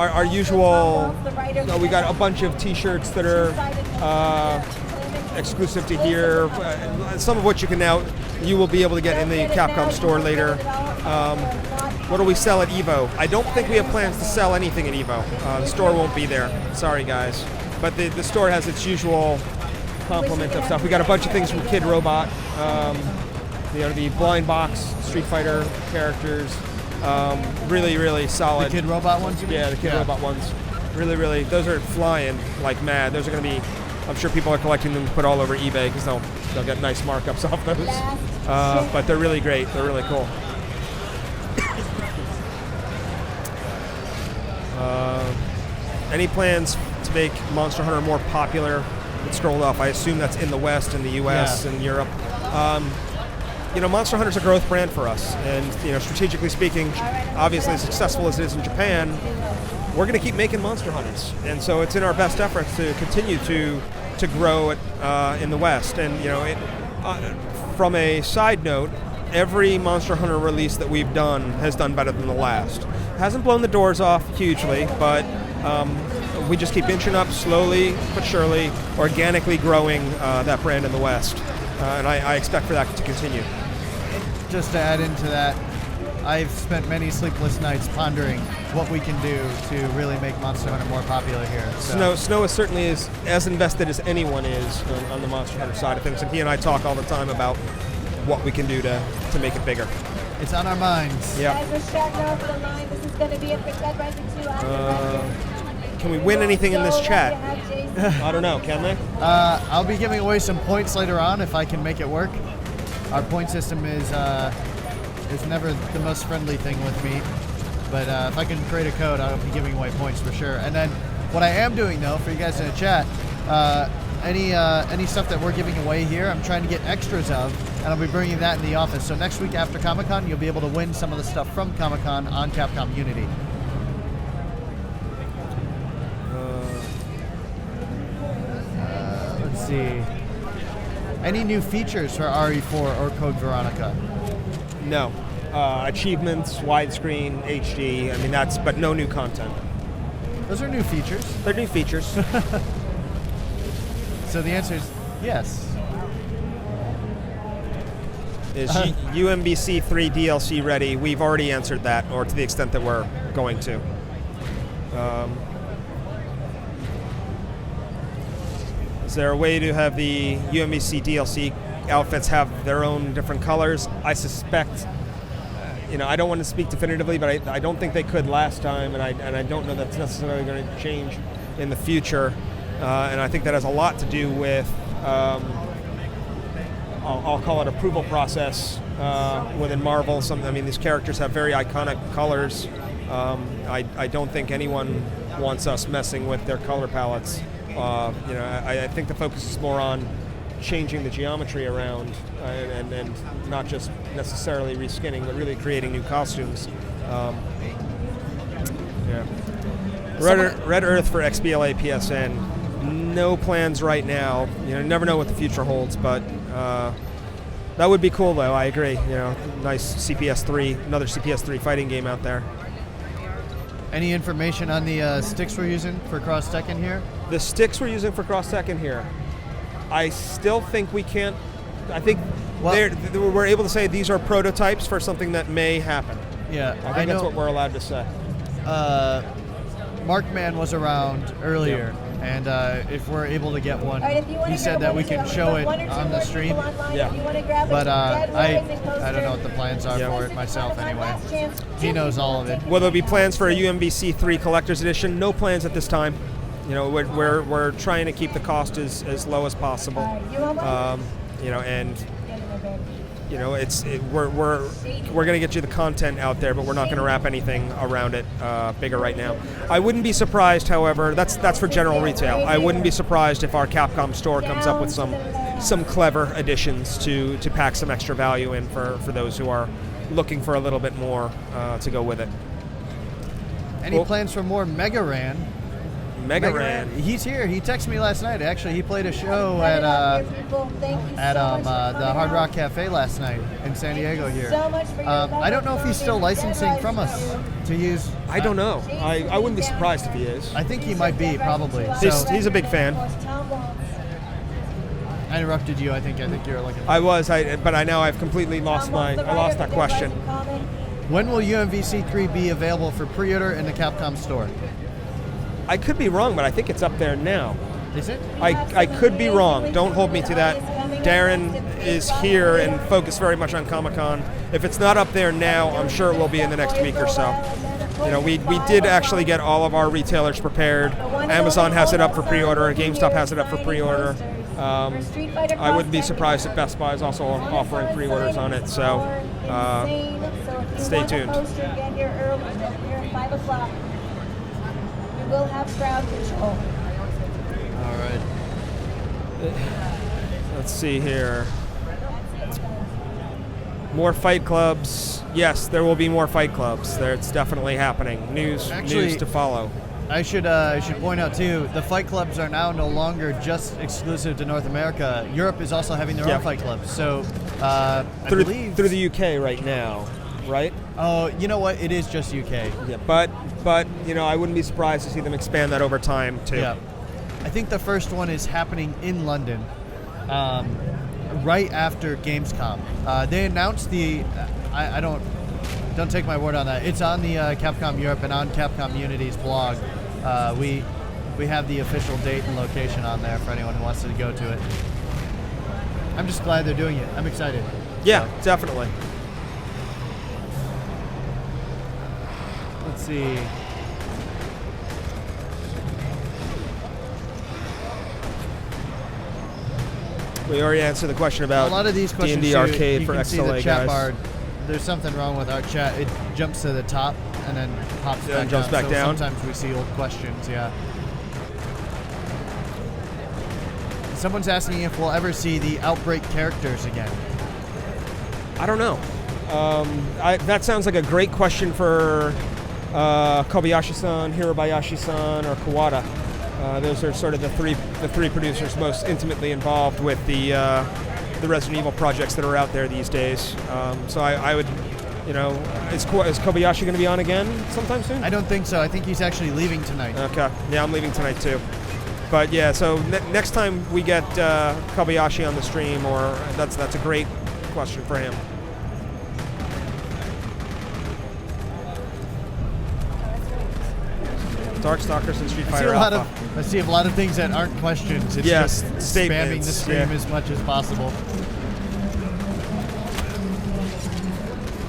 our usual. We got a bunch of T-shirts that are exclusive to here. Some of which you will be able to get in the Capcom store later. What do we sell at Evo? I don't think we have plans to sell anything at Evo. The store won't be there. Sorry, guys. But the store has its usual complement of stuff. We got a bunch of things from Kid Robot. The blind box Street Fighter characters. Really, really solid. The Kid Robot ones? Yeah, the Kid Robot ones. Really, really. Those are flying like mad. Those are going to be. I'm sure people are collecting them to put all over eBay because they'll get nice markups off those. But they're really great. They're really cool. Any plans to make Monster Hunter more popular? It scrolled off. I assume that's in the West, in the U.S. and Europe. Monster Hunter's a growth brand for us, and strategically speaking, obviously as successful as it is in Japan, we're going to keep making Monster Hunters, and so it's in our best efforts to continue to grow it in the West. And from a side note, every Monster Hunter release that we've done has done better than the last. Hasn't blown the doors off hugely, but we just keep inching up slowly but surely, organically growing that brand in the West, and I expect for that to continue. Just to add into that, I've spent many sleepless nights pondering what we can do to really make Monster Hunter more popular here. So. Snow is certainly as invested as anyone is on the Monster Hunter side of things, and he and I talk all the time about what we can do to make it bigger. It's on our minds. Yeah. Guys, we're starting off the line. This is going to be it for Dead Rising 2. Can we win anything in this chat? I don't know. Can they? I'll be giving away some points later on if I can make it work. Our point system is never the most friendly thing with me, but if I can create a code, I'll be giving away points for sure. And then what I am doing though, for you guys in the chat, any stuff that we're giving away here, I'm trying to get extras of, and I'll be bringing that in the office. So next week after Comic-Con, you'll be able to win some of the stuff from Comic-Con on Capcom Unity. Let's see. Any new features for RE4 or Code Veronica? No. Achievements, widescreen, HD. But no new content. Those are new features. They're new features. So the answer is yes. Is UMBC 3 DLC ready? We've already answered that, or to the extent that we're going to. Is there a way to have the UMBC DLC outfits have their own different colors? I suspect, I don't want to speak definitively, but I don't think they could last time, and I don't know that's necessarily going to change in the future. And I think that has a lot to do with, I'll call it approval process within Marvel. These characters have very iconic colors. I don't think anyone wants us messing with their color palettes. I think the focus is more on changing the geometry around and not just necessarily reskinning, but really creating new costumes. Red Earth for XBLA PSN. No plans right now. Never know what the future holds, but that would be cool though. I agree. Nice CPS3, another CPS3 fighting game out there. Any information on the sticks we're using for cross-tech in here? The sticks we're using for cross-tech in here, I still think we can't. I think we're able to say these are prototypes for something that may happen. Yeah, I think that's what we're allowed to say. Markman was around earlier, and if we're able to get one, he said that we can show it on the stream. Yeah. But I don't know what the plans are for it myself anyway. He knows all of it. Will there be plans for a UMBC 3 Collector's Edition? No plans at this time. We're trying to keep the cost as low as possible. We're going to get you the content out there, but we're not going to wrap anything around it bigger right now. I wouldn't be surprised, however, that's for general retail. I wouldn't be surprised if our Capcom store comes up with some some clever additions to pack some extra value in for those who are looking for a little bit more to go with it. Any plans for more Mega Ran? Mega Ran. He's here. He texted me last night. Actually, he played a show at the Hard Rock Cafe last night in San Diego here. I don't know if he's still licensing from us to use. I don't know. I wouldn't be surprised if he is. I think he might be, probably. He's a big fan. I interrupted you. I think you were looking. I was, but I've completely lost that question. When will UMVC 3 be available for pre-order in the Capcom store? I could be wrong, but I think it's up there now. Is it? I could be wrong. Don't hold me to that. Darren is here and focused very much on Comic-Con. If it's not up there now, I'm sure it will be in the next week or so. You know, we did actually get all of our retailers prepared. Amazon has it up for pre-order. GameStop has it up for pre-order. I wouldn't be surprised if Best Buy is also offering pre-orders on it. So stay tuned. We'll have crowd control. All right. Let's see here. More fight clubs. Yes, there will be more fight clubs. It's definitely happening. News to follow. I should point out too, the fight clubs are now no longer just exclusive to North America. Europe is also having their own fight clubs. So I believe through the UK right now, right? Oh, you know what? It is just UK. Yeah, but you know, I wouldn't be surprised to see them expand that over time too. Yeah, I think the first one is happening in London, right after Gamescom. They announced the. I don't take my word on that. It's on the Capcom Europe and on Capcom Unity's blog. We have the official date and location on there for anyone who wants to go to it. I'm just glad they're doing it. I'm excited. Yeah, definitely. Let's see. We already answered the question about a lot of these questions. D&D Arcade you for can see XLA the chat guys. bar. There's something wrong with our chat. It jumps to the top and then pops back jumps down. back down. Sometimes we see old questions. Yeah. Someone's asking if we'll ever see the Outbreak characters again. I don't know. That sounds like a great question for Kobayashi-san, Hirobayashi-san, or Kawada. Those are sort of the three producers most intimately involved with the Resident Evil projects that are out there these days. So I would, you know, is Kobayashi going to be on again sometime soon? I don't think so. I think he's actually leaving tonight. Okay. Yeah, I'm leaving tonight too. But yeah, so next time we get Kobayashi on the stream, or that's a great question for him. Darkstalkers and Street Fighter Alpha. I see a lot of things that aren't questions. It's just spamming the stream as much as possible.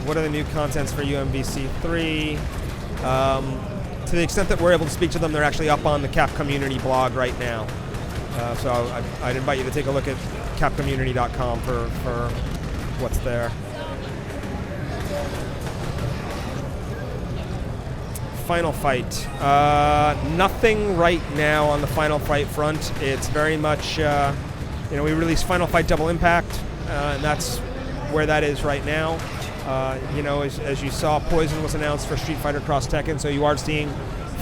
What are the new contents for UMVC 3? To the extent that we're able to speak to them, they're actually up on the Capcom Community blog right now. So I'd invite you to take a look at capcommunity.com for what's there. Final Fight. Nothing right now on the Final Fight front. It's very much, we released Final Fight Double Impact, and that's where that is right now. As you saw, Poison was announced for Street Fighter Cross Tekken, so you are seeing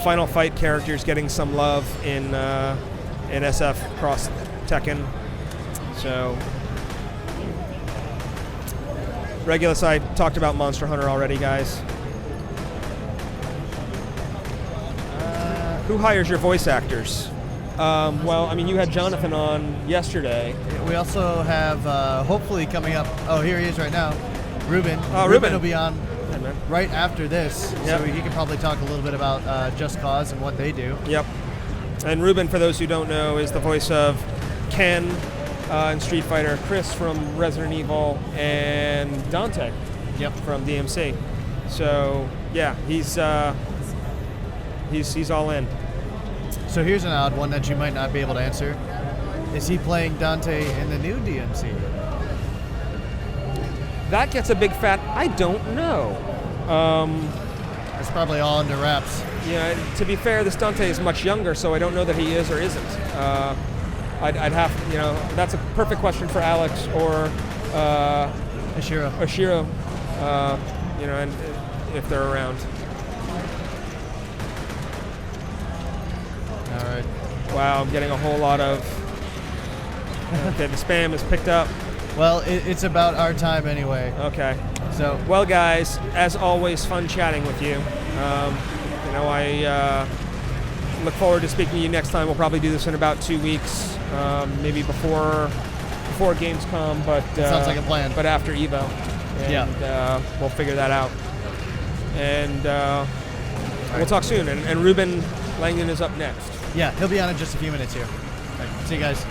Final Fight characters getting some love in SF Cross Tekken. So, Regulus, I talked about Monster Hunter already, guys. Who hires your voice actors? You had Jonathan on yesterday. We also have, hopefully coming up, here he is right now, Ruben. Ruben will be on right after this, so he can probably talk a little bit about Just Cause and what they do. Yep. And Ruben, for those who don't know, is the voice of Ken in Street Fighter, Chris from Resident Evil, and Dante from DMC. So, yeah, he's all in. So here's an odd one that you might not be able to answer. Is he playing Dante in the new DMC? That gets a big fat, I don't know. It's probably all under wraps. Yeah, to be fair, this Dante is much younger, so I don't know that he is or isn't. I'd have, that's a perfect question for Alex or Ashiro. And if they're around. All right. Wow, I'm getting a whole lot of. Okay, the spam is picked up. Well, it's about our time anyway. Okay. So. Well, guys, as always, fun chatting with you. I look forward to speaking to you next time. We'll probably do this in about 2 weeks, maybe before Gamescom, but sounds like a plan. But after Evo, and we'll figure that out. And we'll talk soon. And Ruben Langdon is up next. Yeah, he'll be on in just a few minutes here. All right, see you guys.